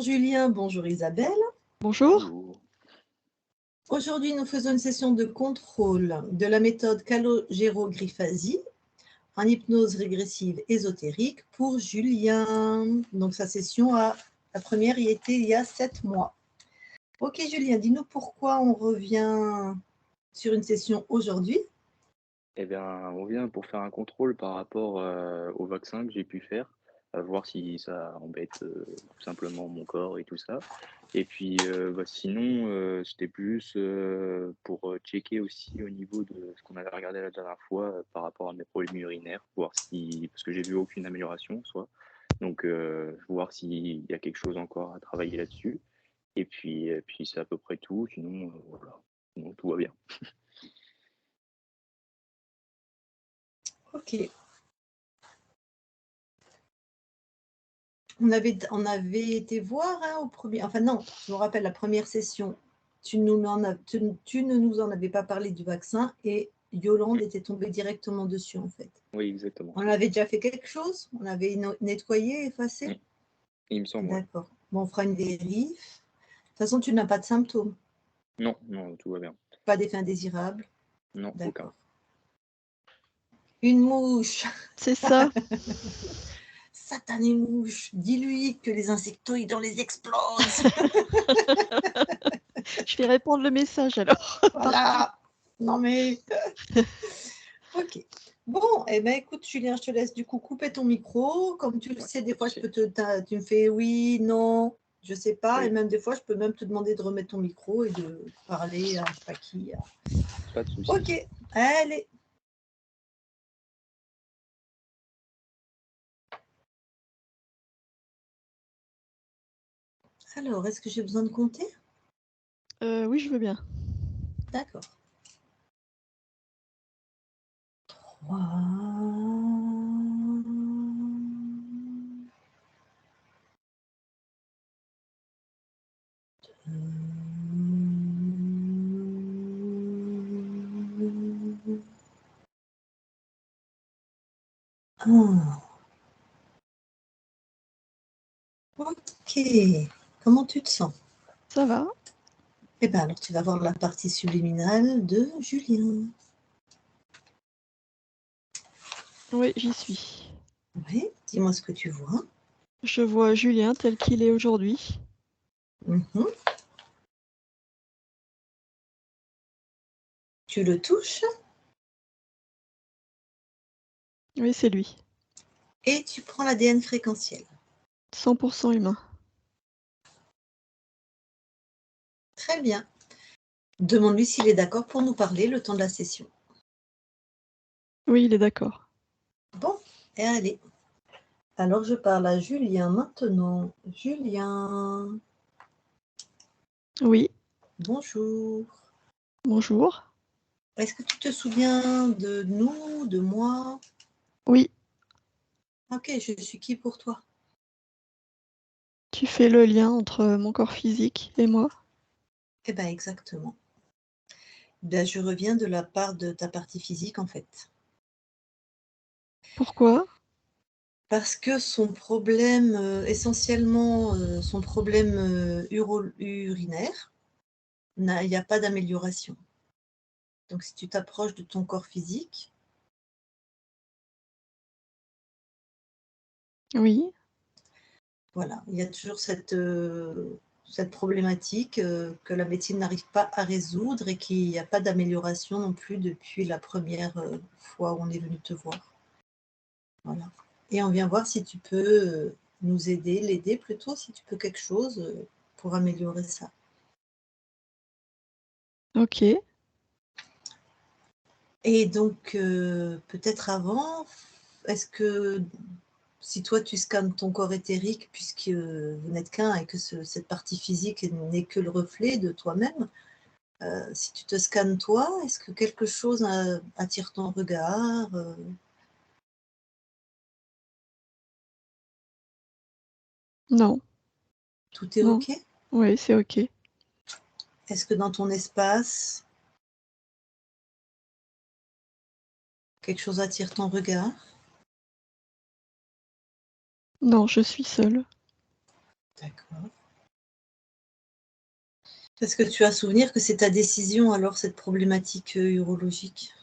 Julien, bonjour Isabelle. Bonjour. Bonjour. Aujourd'hui, nous faisons une session de contrôle de la méthode calogéro-Grifasi en hypnose régressive ésotérique pour Julien. Donc, sa session, la première y était il y a 7 mois. Ok Julien, dis-nous pourquoi on revient sur une session aujourd'hui. Eh bien, on vient pour faire un contrôle par rapport au vaccin que j'ai pu faire, voir si ça embête tout simplement mon corps et tout ça. Et puis, sinon, c'était plus pour checker aussi au niveau de ce qu'on avait regardé la dernière fois par rapport à mes problèmes urinaires, voir si, parce que j'ai vu aucune amélioration, soit. Donc, voir s'il y a quelque chose encore à travailler là-dessus. Et puis c'est à peu près tout. Sinon, voilà. Sinon, tout va bien. Ok. On avait été voir au premier... Enfin non, je me rappelle la première session. Tu ne nous en avais pas parlé du vaccin et Yolande était tombée directement dessus en fait. Oui, exactement. On avait déjà fait quelque chose? On avait nettoyé, effacé? Il me semble, ouais. D'accord. Bon, on fera une vérif. De toute façon, tu n'as pas de symptômes, Non, non, tout va bien. pas d'effet indésirable. Non, aucun. D'accord. Une mouche. C'est ça. Satanée mouche. Dis-lui que les insectoïdes, on les explose. Je vais répondre le message alors. Voilà. Non mais... Ok. Bon, eh ben écoute, Julien, je te laisse du coup couper ton micro. Comme tu le sais, des fois, tu me fais oui, non, je sais pas. Oui. Et même des fois, je peux même te demander de remettre ton micro et de parler à je sais pas qui. Pas de souci. Ok, allez. Alors, est-ce que j'ai besoin de compter? Oui, je veux bien. D'accord. 3... 1. Ok. Comment tu te sens? Ça va. Eh bien, alors, tu vas voir la partie subliminale de Julien. Oui, j'y suis. Oui, dis-moi ce que tu vois. Je vois Julien tel qu'il est aujourd'hui. Mhm. Tu le touches Oui, c'est lui. et tu prends l'ADN fréquentiel. 100% humain. Très bien. Demande-lui s'il est d'accord pour nous parler le temps de la session. Oui, il est d'accord. Bon, et allez. Alors, je parle à Julien maintenant. Julien, Oui, bonjour. bonjour. Est-ce que tu te souviens de nous, de moi? Oui, Ok, je suis qui pour toi? tu fais le lien entre mon corps physique et moi. Eh bien, exactement. Ben, je reviens de la part de ta partie physique, en fait. Pourquoi? Parce que son problème, essentiellement, son problème urinaire, il n'y a pas d'amélioration. Donc, si tu t'approches de ton corps physique, Oui, voilà, il y a toujours cette problématique que la médecine n'arrive pas à résoudre et qu'il n'y a pas d'amélioration non plus depuis la première fois où on est venu te voir. Voilà. Et on vient voir si tu peux nous aider, l'aider plutôt, si tu peux quelque chose pour améliorer ça. ok. Et donc, peut-être avant, est-ce que si toi tu scannes ton corps éthérique, puisque vous n'êtes qu'un et que cette partie physique n'est que le reflet de toi-même, si tu te scannes toi, est-ce que quelque chose attire ton regard? Non, Tout est non. OK? Oui, c'est ok. Est-ce que dans ton espace, quelque chose attire ton regard? Non, je suis seule. D'accord. Est-ce que tu as souvenir que c'est ta décision alors, cette problématique urologique?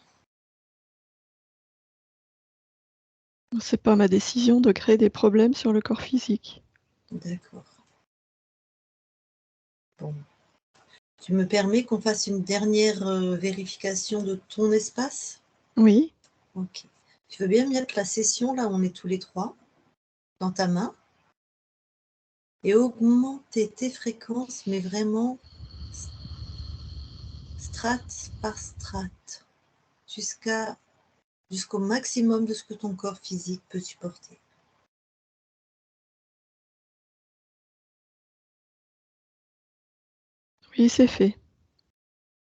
C'est pas ma décision de créer des problèmes sur le corps physique. D'accord. Bon. Tu me permets qu'on fasse une dernière vérification de ton espace? Oui, Ok. Tu veux bien mettre la session, là, on est tous les trois, dans ta main, et augmenter tes fréquences, mais vraiment strate par strate, jusqu'au maximum de ce que ton corps physique peut supporter. oui, c'est fait.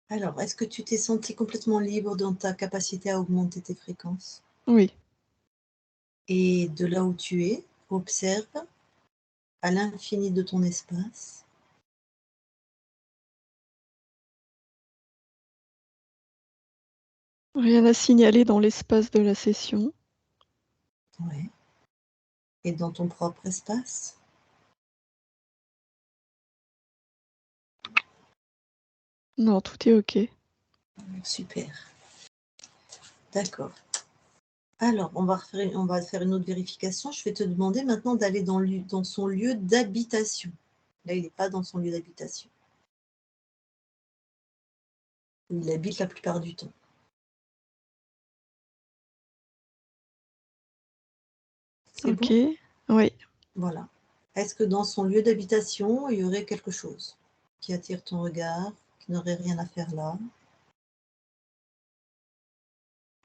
Alors, est-ce que tu t'es senti complètement libre dans ta capacité à augmenter tes fréquences? Oui, Et de là où tu es, observe à l'infini de ton espace. rien à signaler dans l'espace de la session. Ouais. Et dans ton propre espace. Non, tout est OK. Super. D'accord. Alors, on va faire une autre vérification. Je vais te demander maintenant d'aller dans son lieu d'habitation. Là, il n'est pas dans son lieu d'habitation. Il habite la plupart du temps. C'est OK, bon? oui. Voilà. Est-ce que dans son lieu d'habitation, il y aurait quelque chose qui attire ton regard, qui n'aurait rien à faire là,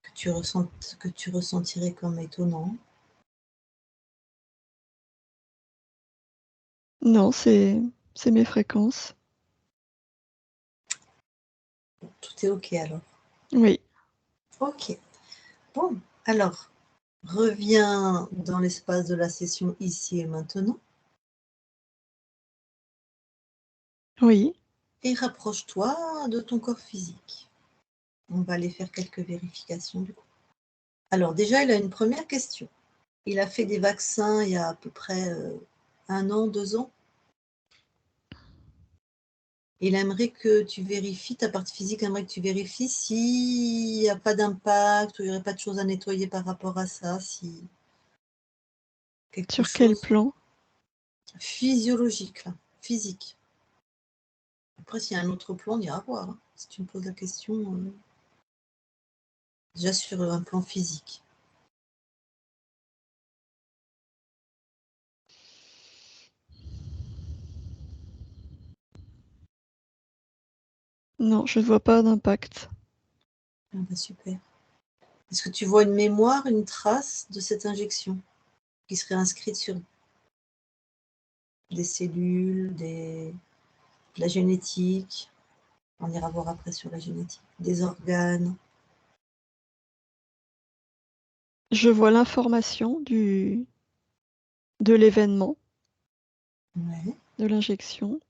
que tu ressentirais comme étonnant? Non, c'est mes fréquences. Tout est OK alors. Oui, OK. Bon, alors, reviens dans l'espace de la session ici et maintenant oui, et rapproche-toi de ton corps physique. On va aller faire quelques vérifications du coup. Alors déjà, il a une première question. Il a fait des vaccins il y a à peu près 1 an, 2 ans. Il aimerait que tu vérifies, ta partie physique aimerait que tu vérifies s'il n'y a pas d'impact ou il n'y aurait pas de choses à nettoyer par rapport à ça, si quelque sur quel chose plan? physiologique, là, physique. Après, s'il y a un autre plan, on ira voir, hein. Si tu me poses la question, déjà sur un plan physique. Non, je ne vois pas d'impact. Ah bah super. Est-ce que tu vois une mémoire, une trace de cette injection qui serait inscrite sur des cellules, de la génétique? On ira voir après sur la génétique. Des organes? Je vois l'information de l'événement, Ouais, de l'injection,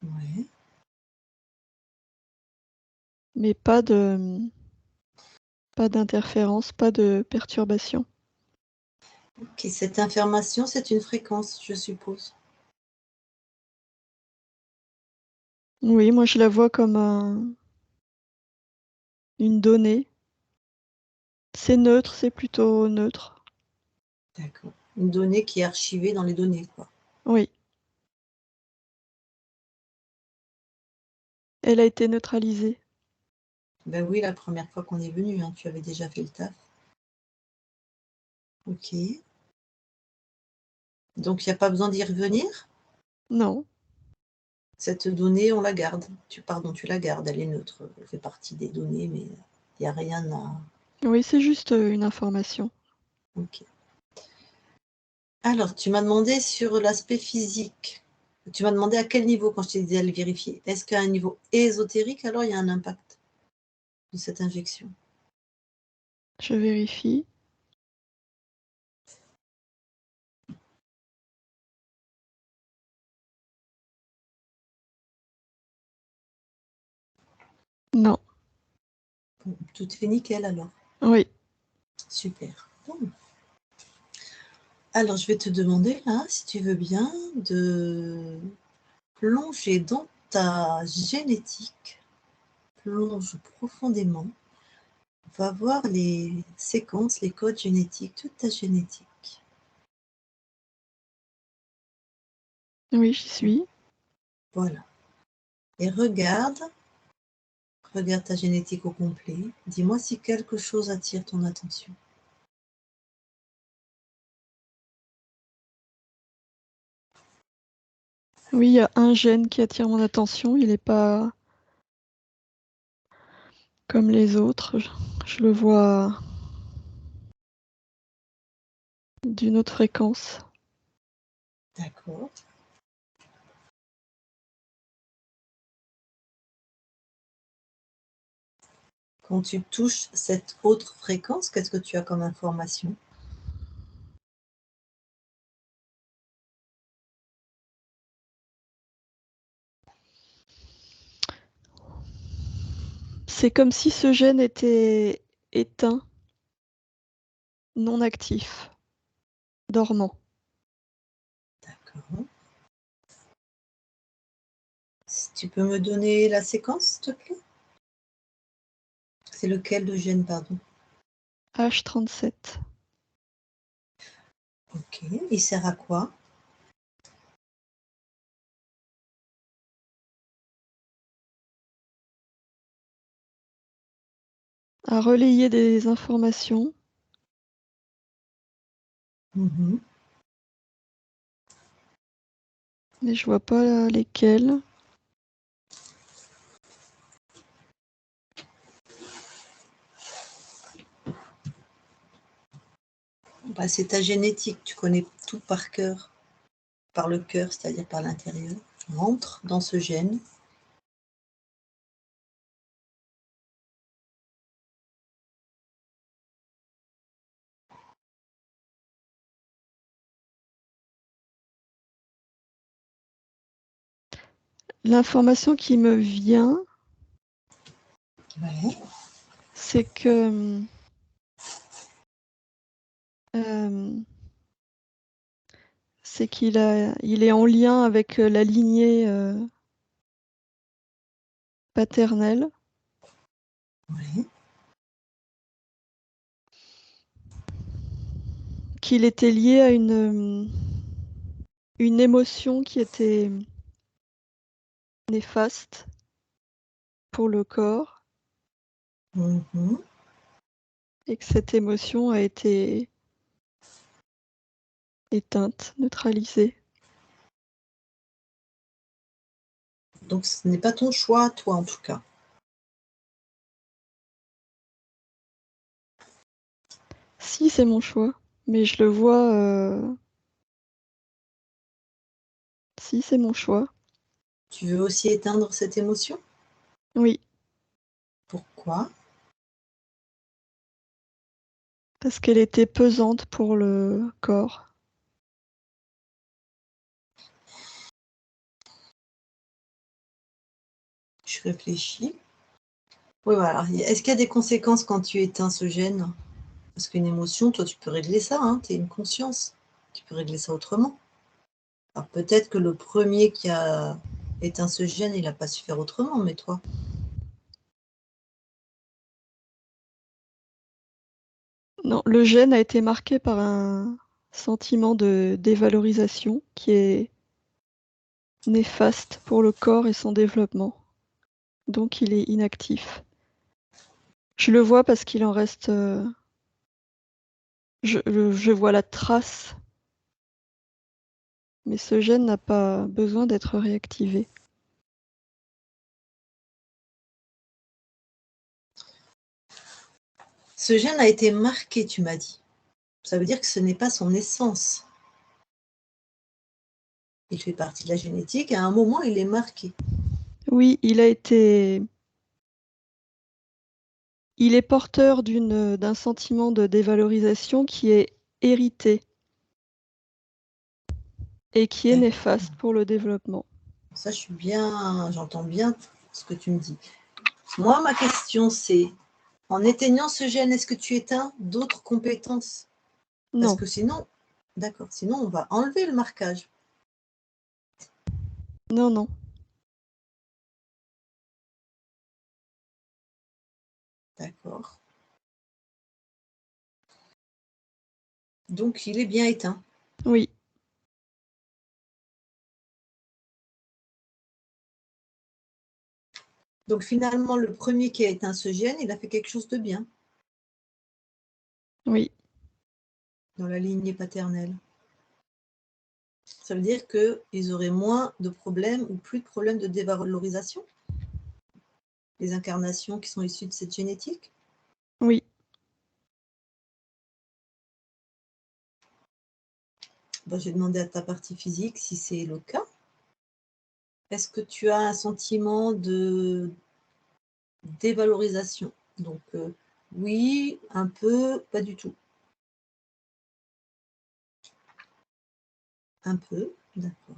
ouais. mais pas d'interférence, pas de perturbation. OK, cette information, c'est une fréquence, je suppose? Oui, moi je la vois comme une donnée. C'est neutre, c'est plutôt neutre. D'accord. Une donnée qui est archivée dans les données, quoi. Oui, elle a été neutralisée. Ben oui, la première fois qu'on est venu, hein, tu avais déjà fait le taf. OK. Donc il n'y a pas besoin d'y revenir? Non, Cette donnée, on la garde. Tu la gardes, elle est neutre. Elle fait partie des données, mais il n'y a rien à... oui, c'est juste une information. OK. Alors, tu m'as demandé sur l'aspect physique. Tu m'as demandé à quel niveau quand je t'ai dit d'aller vérifier. Est-ce qu'à un niveau ésotérique, alors il y a un impact de cette injection? Je vérifie. Non, Bon, tout est nickel alors. oui, Super. Bon. Alors, je vais te demander là, si tu veux bien, de plonger dans ta génétique, plonge profondément, on va voir les séquences, les codes génétiques, toute ta génétique. Oui, j'y suis. Voilà. Et regarde ta génétique au complet. Dis-moi si quelque chose attire ton attention. Oui, il y a un gène qui attire mon attention. Il n'est pas comme les autres. Je le vois d'une autre fréquence. D'accord. Quand tu touches cette autre fréquence, qu'est-ce que tu as comme information? C'est comme si ce gène était éteint, non actif, dormant. D'accord. Si tu peux me donner la séquence, s'il te plaît? C'est lequel de gène, pardon? H37. Ok. Il sert à quoi? À relayer des informations. Mhm. Mais je vois pas lesquelles. Bah, c'est ta génétique, tu connais tout par cœur, par le cœur, c'est-à-dire par l'intérieur. Rentre dans ce gène. L'information qui me vient, Ouais. c'est que c'est qu'il est en lien avec la lignée paternelle, Ouais. qu'il était lié à une émotion qui était néfaste pour le corps Mhm. et que cette émotion a été éteinte, neutralisée. Donc ce n'est pas ton choix, toi en tout cas. Si, c'est mon choix, mais je le vois. Si, c'est mon choix. Tu veux aussi éteindre cette émotion? Oui, Pourquoi? parce qu'elle était pesante pour le corps. Je réfléchis. Oui, voilà. Est-ce qu'il y a des conséquences quand tu éteins ce gène? Parce qu'une émotion, toi, tu peux régler ça, hein, tu es une conscience. Tu peux régler ça autrement. Alors peut-être que le premier qui a éteint ce gène, il n'a pas su faire autrement, mais toi? Non, le gène a été marqué par un sentiment de dévalorisation qui est néfaste pour le corps et son développement. Donc il est inactif. Je le vois parce qu'il en reste. Je vois la trace, mais ce gène n'a pas besoin d'être réactivé. Ce gène a été marqué, tu m'as dit. Ça veut dire que ce n'est pas son essence. Il fait partie de la génétique, à un moment, il est marqué. Oui, il est porteur d'un sentiment de dévalorisation qui est hérité et qui est néfaste pour le développement. Ça, j'entends bien ce que tu me dis. Moi, ma question, c'est, en éteignant ce gène, est-ce que tu éteins d'autres compétences? Parce Non, que sinon, d'accord, sinon on va enlever le marquage. non, non. D'accord. Donc, il est bien éteint. Oui, Donc, finalement, le premier qui a éteint ce gène, il a fait quelque chose de bien oui, dans la lignée paternelle. Ça veut dire qu'ils auraient moins de problèmes ou plus de problèmes de dévalorisation, les incarnations qui sont issues de cette génétique. oui. Ben, j'ai demandé à ta partie physique si c'est le cas. Est-ce que tu as un sentiment de dévalorisation? Donc, oui, un peu, pas du tout. Un peu, d'accord.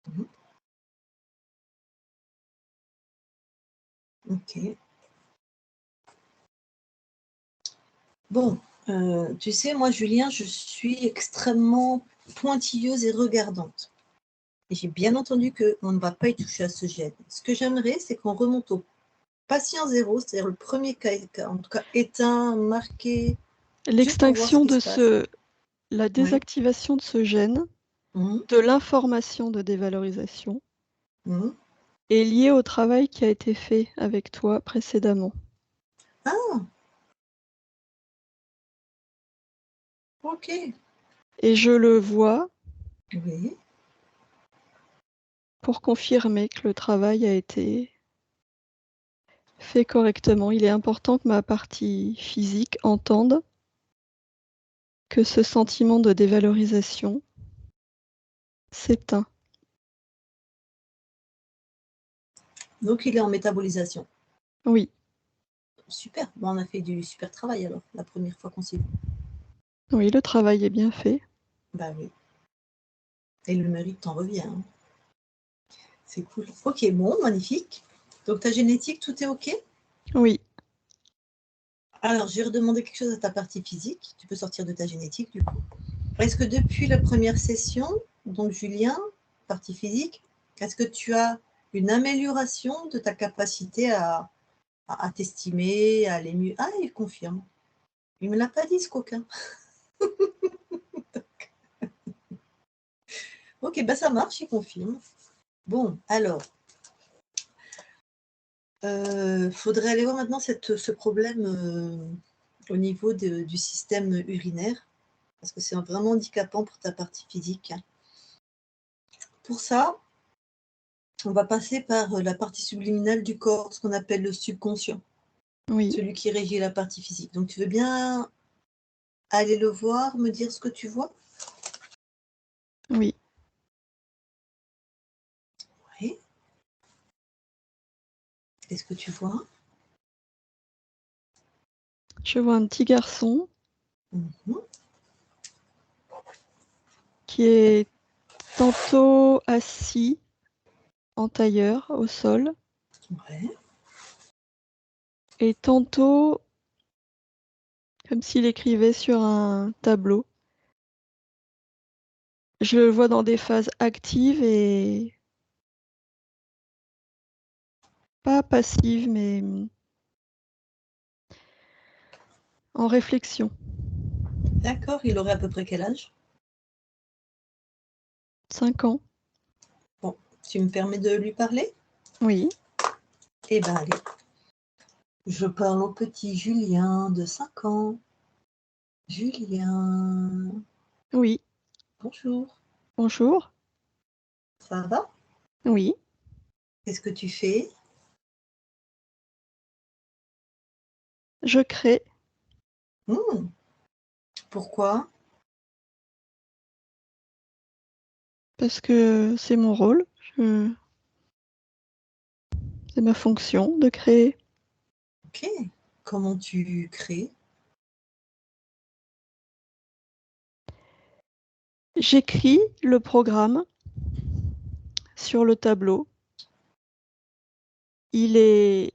Mhm. Ok. Bon, tu sais, moi, Julien, je suis extrêmement pointilleuse et regardante. Et j'ai bien entendu qu'on ne va pas y toucher à ce gène. Ce que j'aimerais, c'est qu'on remonte au patient zéro, c'est-à-dire le premier cas, en tout cas éteint, marqué, juste pour voir ce L'extinction qui de se passe. la Oui. désactivation de ce gène, Mhm. de l'information de dévalorisation, Mhm. est liée au travail qui a été fait avec toi précédemment. Ah, ok. Et je le vois Oui. pour confirmer que le travail a été fait correctement. Il est important que ma partie physique entende que ce sentiment de dévalorisation s'éteint. Donc, il est en métabolisation. Oui, Super. Bon, on a fait du super travail alors, la première fois qu'on s'est vu. oui, le travail est bien fait. Bah oui. Et le mérite t'en revient, hein. C'est cool. Ok, bon, magnifique. Donc, ta génétique, tout est ok? Oui, Alors, je vais redemander quelque chose à ta partie physique. Tu peux sortir de ta génétique, du coup. Est-ce que depuis la première session, donc Julien, partie physique, est-ce que tu as une amélioration de ta capacité à t'estimer, à aller mieux? Ah, il confirme. Il ne me l'a pas dit, ce coquin. Ok, bah ça marche, il confirme. Bon, alors, faudrait aller voir maintenant ce problème au niveau du système urinaire, parce que c'est vraiment handicapant pour ta partie physique. Pour ça, on va passer par la partie subliminale du corps, ce qu'on appelle le subconscient, oui, celui qui régit la partie physique. Donc, tu veux bien aller le voir, me dire ce que tu vois? oui. Oui. Qu'est-ce que tu vois? Je vois un petit garçon Mhm. qui est tantôt assis en tailleur au sol Ouais. et tantôt comme s'il écrivait sur un tableau. Je le vois dans des phases actives et pas passives, mais en réflexion. D'accord, il aurait à peu près quel âge? 5 ans. Bon, tu me permets de lui parler? Oui, Eh ben allez, je parle au petit Julien de 5 ans. Julien, oui. bonjour, Bonjour. ça va? Oui. Qu'est-ce que tu fais? Je crée Hmm, pourquoi? parce que c'est mon rôle. Je- C'est ma fonction de créer. Ok, comment tu crées? J'écris le programme sur le tableau. Il est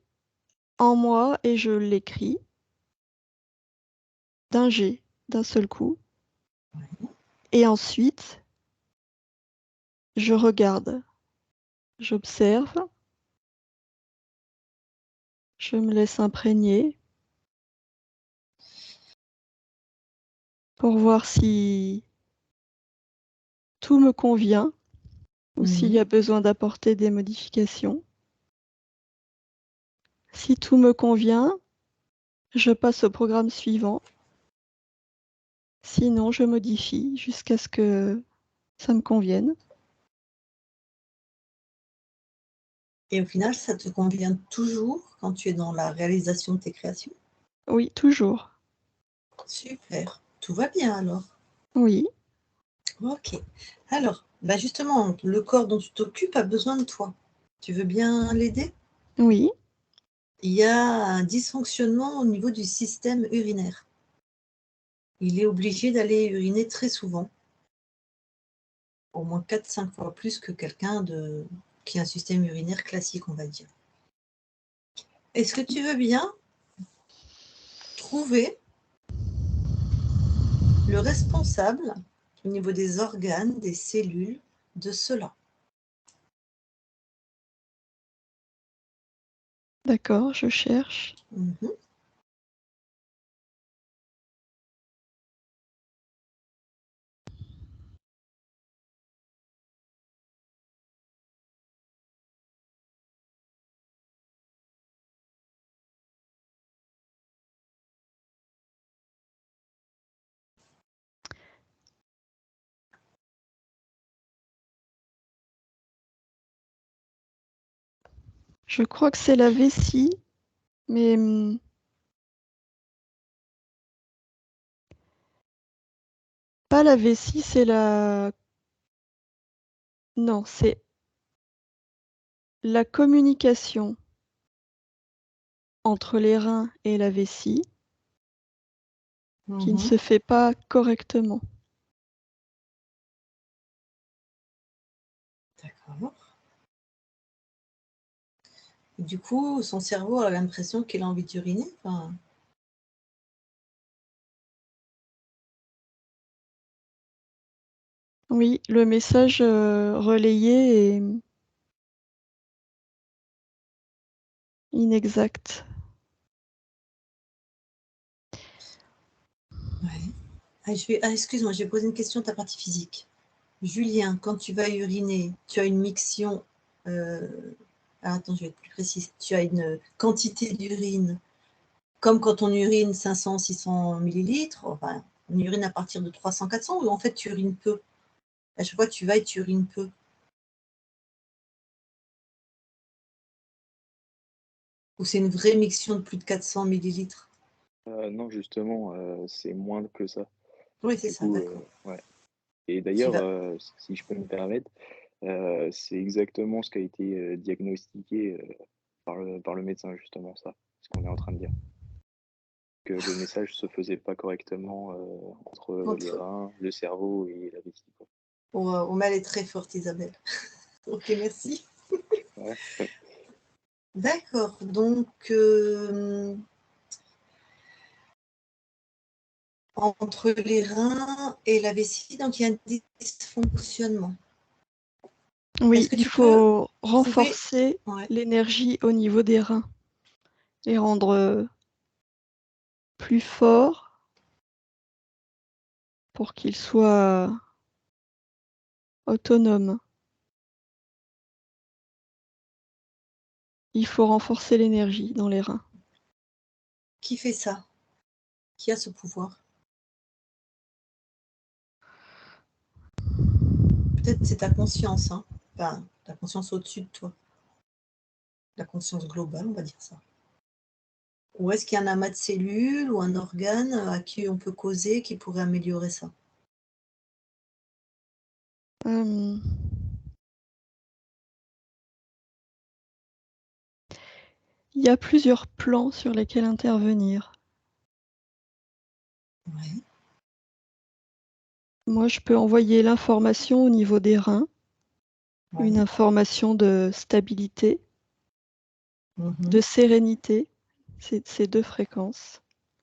en moi et je l'écris d'un jet, d'un seul coup. Et ensuite, Je regarde, j'observe, je me laisse imprégner pour voir si tout me convient ou s'il y a besoin d'apporter des modifications. Si tout me convient, je passe au programme suivant. Sinon, je modifie jusqu'à ce que ça me convienne. Et au final, ça te convient toujours quand tu es dans la réalisation de tes créations? Oui, toujours. Super, tout va bien alors. Oui, Ok. Alors, bah justement, le corps dont tu t'occupes a besoin de toi. Tu veux bien l'aider? oui, Il y a un dysfonctionnement au niveau du système urinaire. Il est obligé d'aller uriner très souvent, au moins 4-5 fois plus que quelqu'un qui a un système urinaire classique, on va dire. Est-ce que tu veux bien trouver le responsable au niveau des organes, des cellules, de cela? d'accord, je cherche. Mhm. Je crois que c'est la vessie, mais pas la vessie, c'est la... Non, c'est la communication entre les reins et la vessie qui ne Mhm. se fait pas correctement. D'accord. Et du coup, son cerveau a l'impression qu'il a envie d'uriner. Enfin, Oui, le message relayé est inexact. ouais. Excuse-moi, je vais poser une question de ta partie physique. Julien, quand tu vas uriner, tu as une mixion. Attends, je vais être plus précise. Tu as une quantité d'urine, comme quand on urine 500-600 millilitres. Enfin, on urine à partir de 300-400, ou en fait tu urines peu. À chaque fois que tu vas et tu urines peu. Ou c'est une vraie mixion de plus de 400 millilitres. Non, justement, c'est moins que ça. Oui, c'est Du ça, coup, d'accord. ouais. Et Tu d'ailleurs, vas. si je peux me permettre, c'est exactement ce qui a été diagnostiqué par le médecin, justement, ça, ce qu'on est en train de dire. Que le message se faisait pas correctement entre les Entre... reins, le cerveau et la vessie, quoi. Oh, elle est très forte, Isabelle. Ok, merci. Ouais. D'accord, donc entre les reins et la vessie, donc il y a un dysfonctionnement. Oui, Est-ce que il tu peux faut trouver... renforcer Ouais. l'énergie au niveau des reins, les rendre plus forts pour qu'ils soient autonomes. Il faut renforcer l'énergie dans les reins. Qui fait ça? Qui a ce pouvoir? Peut-être c'est ta conscience, hein. Enfin, ta conscience au-dessus de toi. La conscience globale, on va dire ça. Ou est-ce qu'il y a un amas de cellules ou un organe à qui on peut causer qui pourrait améliorer ça? Euh, Il y a plusieurs plans sur lesquels intervenir. Ouais. Moi, je peux envoyer l'information au niveau des reins, une Ouais. information de stabilité, Mhm. de sérénité, ces deux fréquences.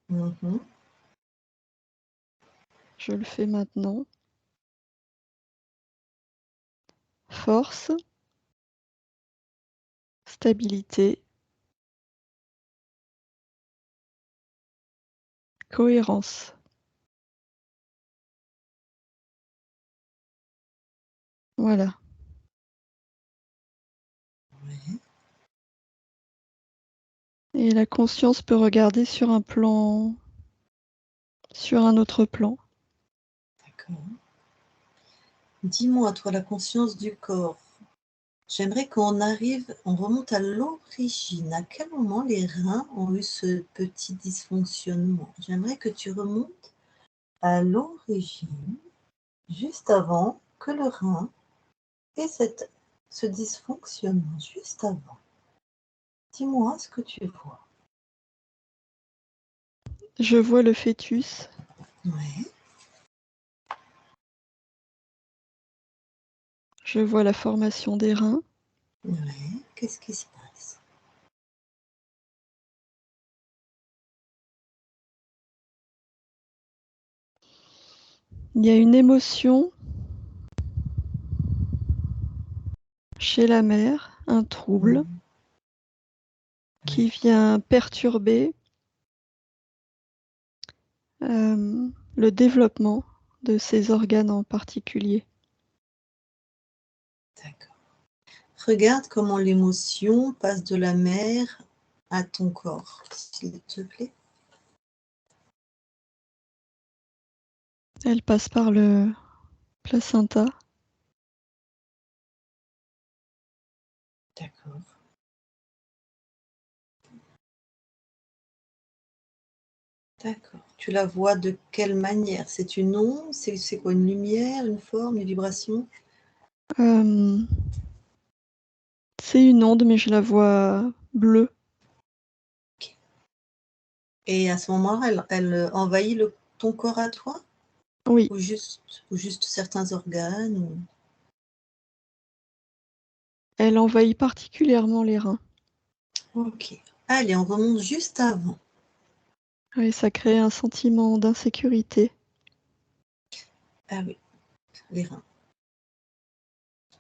Mhm. Je le fais maintenant. force, stabilité, cohérence. Voilà. Ouais, Et la conscience peut regarder sur un autre plan. d'accord. Dis-moi, toi, la conscience du corps. J'aimerais qu'on remonte à l'origine. À quel moment les reins ont eu ce petit dysfonctionnement? J'aimerais que tu remontes à l'origine, juste avant que le rein ait ce dysfonctionnement, juste avant. Dis-moi ce que tu vois. Je vois le fœtus, Ouais, je vois la formation des reins, ouais. Qu'est-ce qui se passe? il y a une émotion chez la mère, un trouble qui vient perturber le développement de ces organes en particulier. D'accord. Regarde comment l'émotion passe de la mère à ton corps, s'il te plaît. Elle passe par le placenta. D'accord. D'accord. Tu la vois de quelle manière? C'est une onde? C'est quoi? Une lumière, une forme, une vibration? Euh, c'est une onde, mais je la vois bleue. Et à ce moment-là, elle envahit ton corps à toi? Oui, Ou juste certains organes? elle envahit particulièrement les reins. Ok. Allez, on remonte juste avant. Oui, ça crée un sentiment d'insécurité. Ah oui, les reins.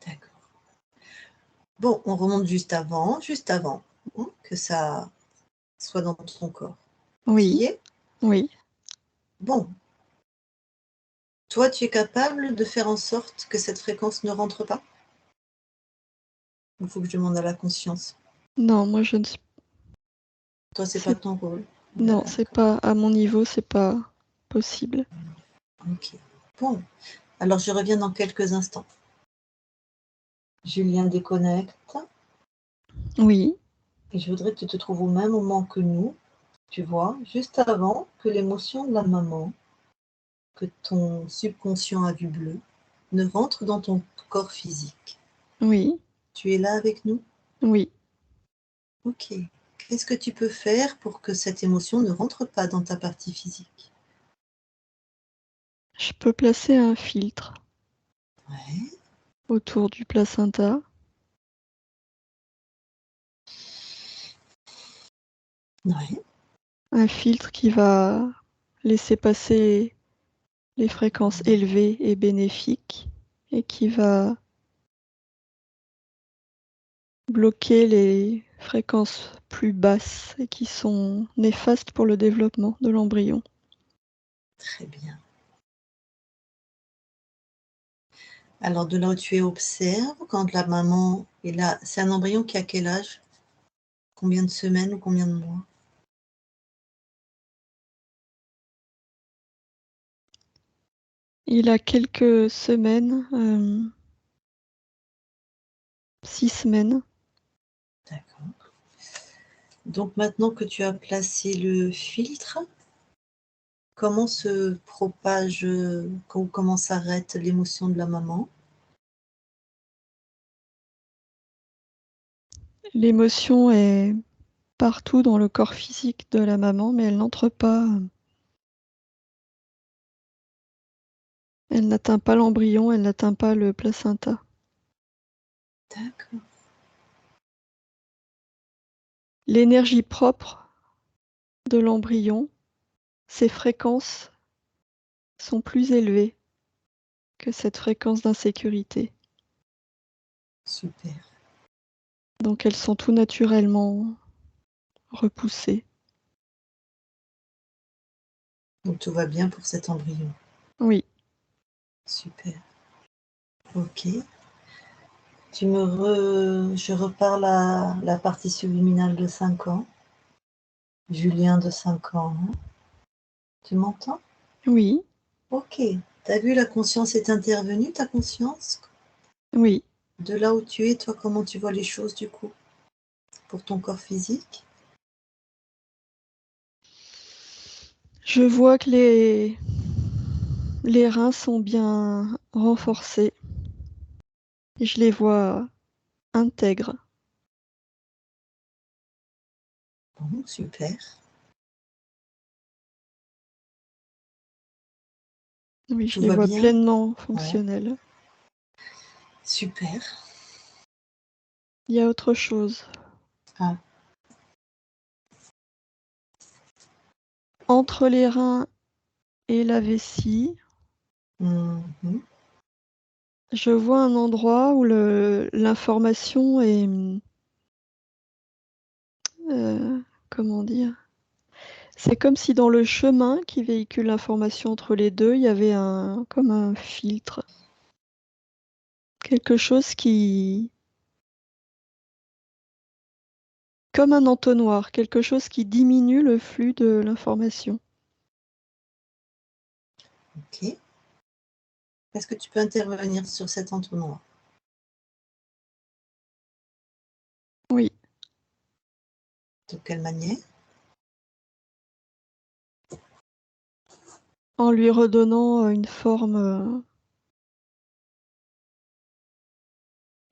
D'accord. Bon, on remonte juste avant, que ça soit dans ton corps. Tu Oui, y es? oui. Bon. Toi, tu es capable de faire en sorte que cette fréquence ne rentre pas? Il faut que je demande à la conscience. Non, moi je ne suis. Toi, c'est pas C'est... ton rôle. Non, c'est D'accord. pas à mon niveau, c'est pas possible. Ok. Bon. Alors, je reviens dans quelques instants. Julien déconnecte Oui, et je voudrais que tu te trouves au même moment que nous, tu vois, juste avant que l'émotion de la maman, que ton subconscient a vu bleu, ne rentre dans ton corps physique. oui, Tu es là avec nous? oui. Ok. Qu'est-ce que tu peux faire pour que cette émotion ne rentre pas dans ta partie physique? Je peux placer un filtre Ouais, autour du placenta. ouais, Un filtre qui va laisser passer les fréquences élevées et bénéfiques et qui va bloquer les fréquences plus basses et qui sont néfastes pour le développement de l'embryon. très bien. Alors de là où tu es, observe quand la maman est là. C'est un embryon qui a quel âge? Combien de semaines ou combien de mois? Il a quelques semaines, 6 semaines. D'accord. Donc maintenant que tu as placé le filtre, comment se propage, comment s'arrête l'émotion de la maman? L'émotion est partout dans le corps physique de la maman, mais elle n'entre pas, elle n'atteint pas l'embryon, elle n'atteint pas le placenta. D'accord. L'énergie propre de l'embryon, ses fréquences sont plus élevées que cette fréquence d'insécurité. Super. Donc elles sont tout naturellement repoussées. Donc tout va bien pour cet embryon. Oui, Super. Ok. Je repars la partie subliminale de 5 ans. Julien de 5 ans. Tu m'entends? oui, Ok. T'as vu, la conscience est intervenue, ta conscience? oui. De là où tu es, toi, comment tu vois les choses du coup? Pour ton corps physique? Je vois que les reins sont bien renforcés. Je les vois intègres. Bon, super. Oui, je Tout les va vois bien? pleinement Ouais. fonctionnels. Super. Il y a autre chose. Ah, Entre les reins et la vessie, mhm. je vois un endroit où l'information est... comment dire? C'est comme si dans le chemin qui véhicule l'information entre les deux, il y avait comme un filtre. Quelque chose qui... Comme un entonnoir, quelque chose qui diminue le flux de l'information. Ok. Est-ce que tu peux intervenir sur cet entonnoir? Oui, De quelle manière? en lui redonnant une forme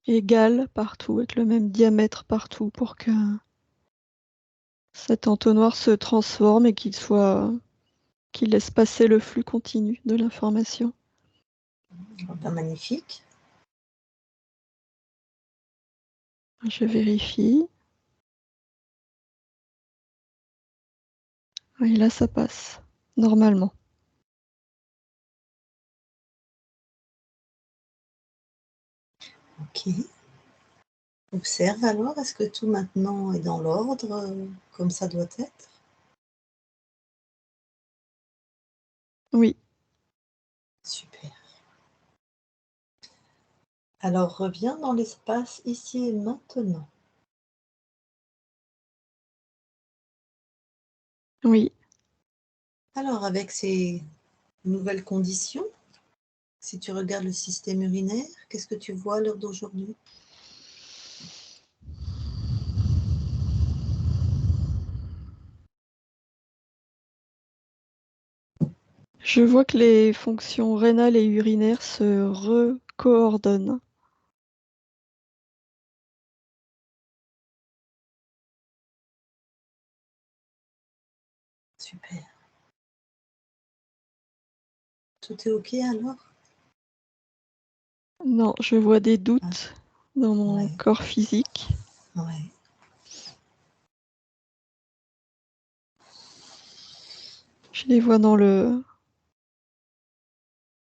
égale partout, avec le même diamètre partout, pour que cet entonnoir se transforme et qu'il laisse passer le flux continu de l'information. Oh, ben, magnifique. Je vérifie. Oui, là, ça passe, normalement. Ok. Observe alors, est-ce que tout maintenant est dans l'ordre, comme ça doit être? Oui, Super. Alors reviens dans l'espace ici et maintenant. oui. Alors avec ces nouvelles conditions, si tu regardes le système urinaire, qu'est-ce que tu vois à l'heure d'aujourd'hui? Je vois que les fonctions rénales et urinaires se recoordonnent. Super. Tout est OK alors? Non, je vois des Ah, doutes dans mon ouais, corps physique. ouais. Je les vois dans le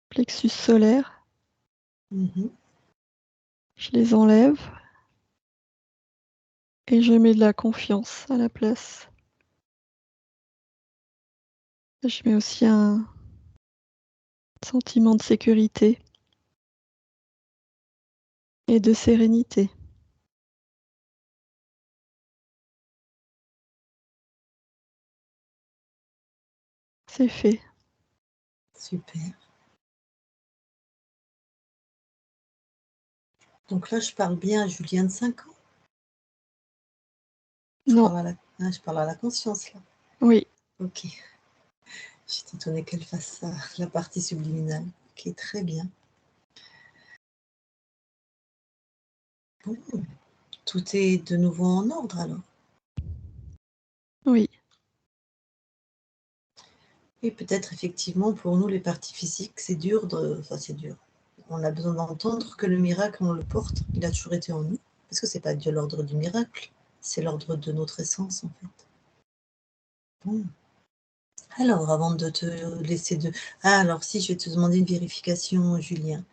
plexus solaire. Mhm. Je les enlève et je mets de la confiance à la place. Je mets aussi un sentiment de sécurité et de sérénité. C'est fait. Super. Donc là, je parle bien à Julien de 5 ans. Je Non, parle à je parle à la conscience là. oui, OK. J'étais étonnée qu'elle fasse ça, la partie subliminale. OK, très bien. Bon, tout est de nouveau en ordre alors. oui, Et peut-être effectivement pour nous les parties physiques, c'est dur enfin c'est dur. On a besoin d'entendre que le miracle, on le porte, il a toujours été en nous. Parce que c'est pas Dieu l'ordre du miracle, c'est l'ordre de notre essence en fait. Bon. Alors avant de te laisser de... Ah alors si, je vais te demander une vérification, Julien.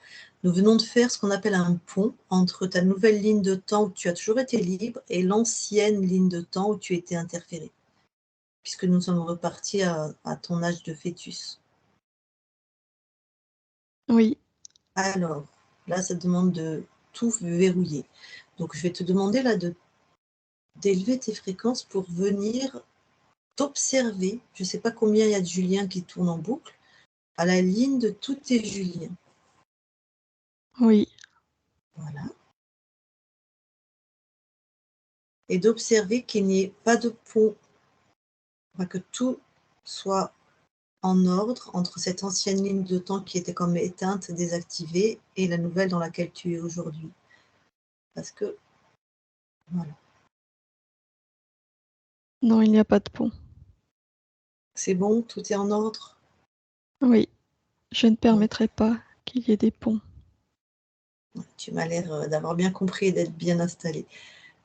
Nous venons de faire ce qu'on appelle un pont entre ta nouvelle ligne de temps où tu as toujours été libre et l'ancienne ligne de temps où tu étais interféré, puisque nous sommes repartis à ton âge de fœtus. Oui, Alors, là, ça demande de tout verrouiller. Donc, je vais te demander là d'élever tes fréquences pour venir t'observer. Je ne sais pas combien il y a de Julien qui tournent en boucle, à la ligne de tous tes Juliens. oui, Voilà. Et d'observer qu'il n'y ait pas de pont, que tout soit en ordre entre cette ancienne ligne de temps qui était comme éteinte, désactivée, et la nouvelle dans laquelle tu es aujourd'hui. Parce que, voilà. non, il n'y a pas de pont. C'est bon, tout est en ordre. Oui, je ne permettrai pas qu'il y ait des ponts. Tu m'as l'air d'avoir bien compris et d'être bien installé.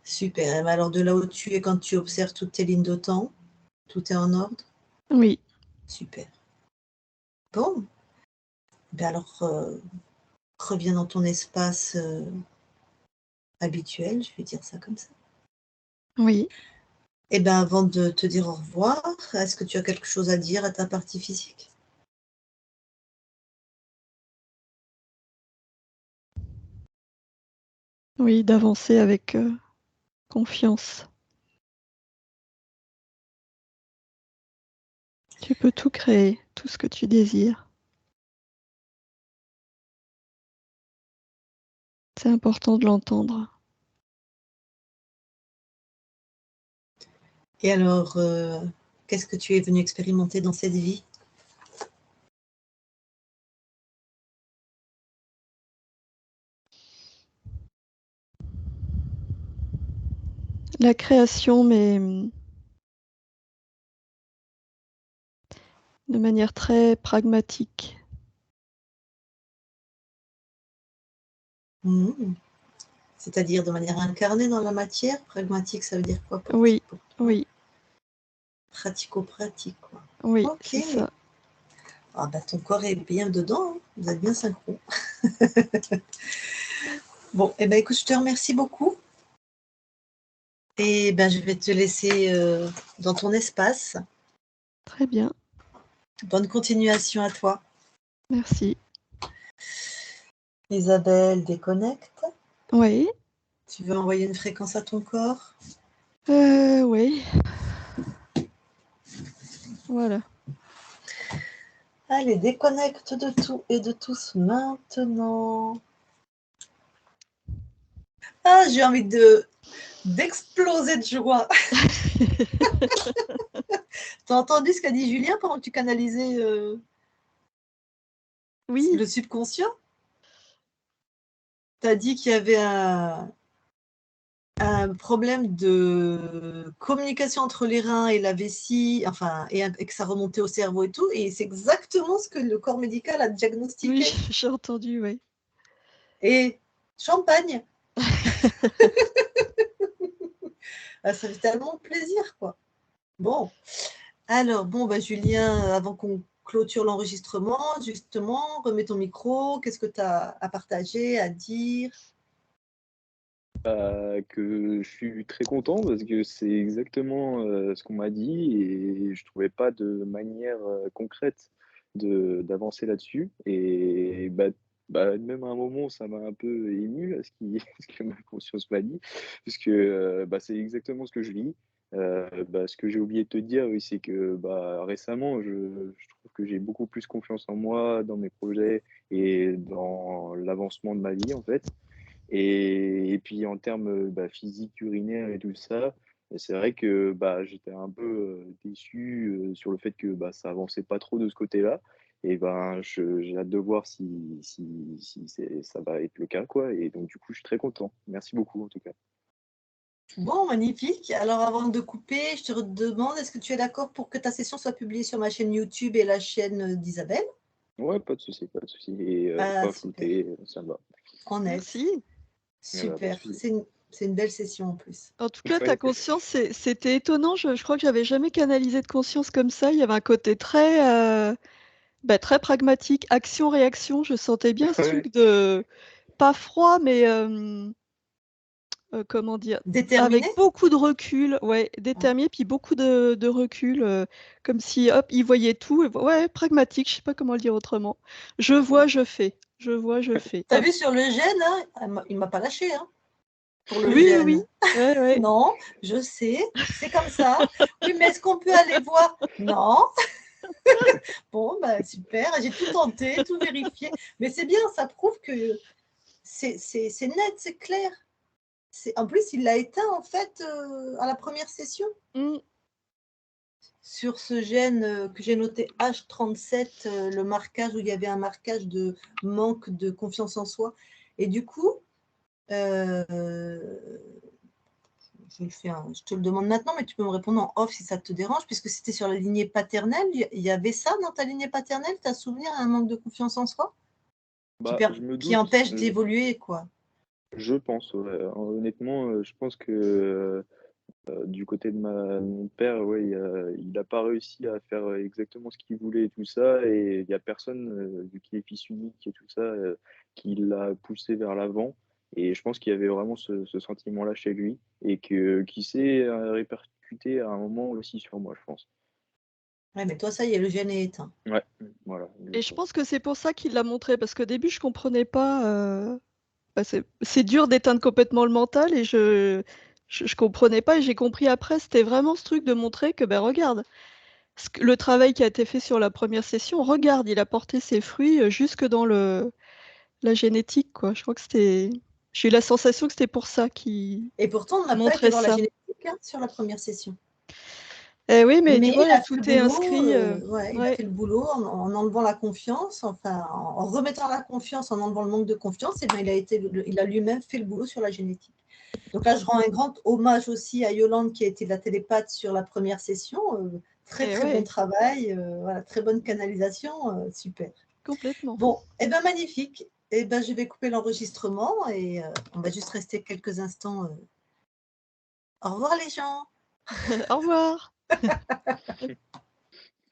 Super. Alors, de là où tu es, quand tu observes toutes tes lignes de temps, tout est en ordre? Oui, Super. Bon. Ben alors, reviens dans ton espace habituel, je vais dire ça comme ça. oui. Et bien, avant de te dire au revoir, est-ce que tu as quelque chose à dire à ta partie physique? Oui, d'avancer avec confiance. Tu peux tout créer, tout ce que tu désires. C'est important de l'entendre. Et alors, qu'est-ce que tu es venu expérimenter dans cette vie? La création, mais de manière très pragmatique. Mmh. C'est-à-dire de manière incarnée dans la matière? Pragmatique, ça veut dire quoi pour Oui, toi? oui, Pratico-pratique, quoi. oui, Ok. c'est ça. Ah bah ton corps est bien dedans, hein. Vous êtes bien synchro. Bon, et ben écoute, je te remercie beaucoup. Et ben je vais te laisser dans ton espace. Très bien, Bonne continuation à toi. merci. Isabelle, déconnecte. Oui, Tu veux envoyer une fréquence à ton corps? oui. Voilà. Allez, déconnecte de tout et de tous maintenant. Ah, j'ai envie d'exploser de joie. T'as entendu ce qu'a dit Julien pendant que tu canalisais Oui, le subconscient? T'as dit qu'il y avait un problème de communication entre les reins et la vessie, enfin, et que ça remontait au cerveau et tout, et c'est exactement ce que le corps médical a oui, diagnostiqué. j'ai entendu, oui. Et champagne, ah, ça fait tellement plaisir, quoi. Bon, alors, bon, bah, Julien, avant qu'on clôture l'enregistrement, justement, remets ton micro, qu'est-ce que tu as à partager, à dire? Que je suis très content parce que c'est exactement, ce qu'on m'a dit et je trouvais pas de manière, concrète d'avancer là-dessus et même à un moment, ça m'a un peu ému là, ce que ma conscience m'a dit puisque, c'est exactement ce que je vis. Ce que j'ai oublié de te dire, oui, c'est que, récemment, je trouve que j'ai beaucoup plus confiance en moi, dans mes projets et dans l'avancement de ma vie, en fait. Et puis en termes, physiques, urinaires et tout ça, c'est vrai que, j'étais un peu, déçu, sur le fait que, ça avançait pas trop de ce côté-là et je j'ai hâte de voir si ça va être le cas, quoi et donc du coup, je suis très content. Merci beaucoup, en tout cas. Bon, magnifique. Alors, avant de couper, je te demande, est-ce que tu es d'accord pour que ta session soit publiée sur ma chaîne YouTube et la chaîne d'Isabelle? Ouais, pas de souci et Ah, pas super. flouté, ça me va. En net. Merci. Pas de Super. souci. C'est une belle session en plus. En tout cas, ta Ouais. conscience, c'était étonnant. Je crois que j'avais jamais canalisé de conscience comme ça. Il y avait un côté très Bah, très pragmatique, action-réaction. Je sentais bien ce Ouais. truc de pas froid, mais comment dire, Déterminé? avec beaucoup de recul, ouais, Ouais. déterminé, puis beaucoup de recul, comme si, hop, il voyait tout. Ouais, pragmatique, je sais pas comment le dire autrement. Je vois, je fais. Je vois, je fais. T'as Hop. vu sur le gène, hein, il m'a pas lâché, hein, pour le Oui, oui, oui. gène. Ouais, ouais. Non, je sais, c'est comme ça. Oui, mais est-ce qu'on peut aller voir? Non. Bon, bah, super, j'ai tout tenté, tout vérifié. Mais c'est bien, ça prouve que c'est net, c'est clair. En plus, il l'a éteint, en fait, à la première session. Mmh. Sur ce gène que j'ai noté H37, le marquage où il y avait un marquage de manque de confiance en soi. Et du coup, je te le demande maintenant, mais tu peux me répondre en off si ça te dérange, puisque c'était sur la lignée paternelle. Il y avait ça dans ta lignée paternelle? Tu as souvenir un manque de confiance en soi Bah, je me qui doute, empêche d'évoluer, quoi. je pense, ouais. Honnêtement, je pense que du côté de mon père, ouais, il a pas réussi à faire exactement ce qu'il voulait et tout ça, et il y a personne, vu qu'il est fils unique et tout ça, qui l'a poussé vers l'avant. Et je pense qu'il y avait vraiment ce sentiment-là chez lui, et qui s'est répercuté à un moment aussi sur moi, je pense. Ouais, mais toi, ça y est, le gène est éteint. Ouais, voilà, Et je exactement. pense que c'est pour ça qu'il l'a montré, parce qu'au début, je comprenais pas, bah, c'est dur d'éteindre complètement le mental et je comprenais pas et j'ai compris après, c'était vraiment ce truc de montrer que, ben regarde, le travail qui a été fait sur la première session, regarde, il a porté ses fruits jusque dans la génétique, quoi. Je crois que j'ai eu la sensation que c'était pour ça qu'il Et pourtant, on n'a pas été montrait voir la ça. génétique, hein, sur la première session. Eh oui, mais tu Mais il vois, a fait le tout est boulot, inscrit. ouais, il a Ouais, fait le boulot en enlevant la confiance, enfin, en remettant la confiance, en enlevant le manque de confiance, et bien, il a lui-même fait le boulot sur la génétique. Donc là, je rends un grand hommage aussi à Yolande qui a été la télépathe sur la première session. Très, et très bon ouais, travail, voilà, très bonne canalisation, super. complètement. Bon, et bien magnifique. Et ben, je vais couper l'enregistrement et on va juste rester quelques instants. Au revoir les gens. Au revoir.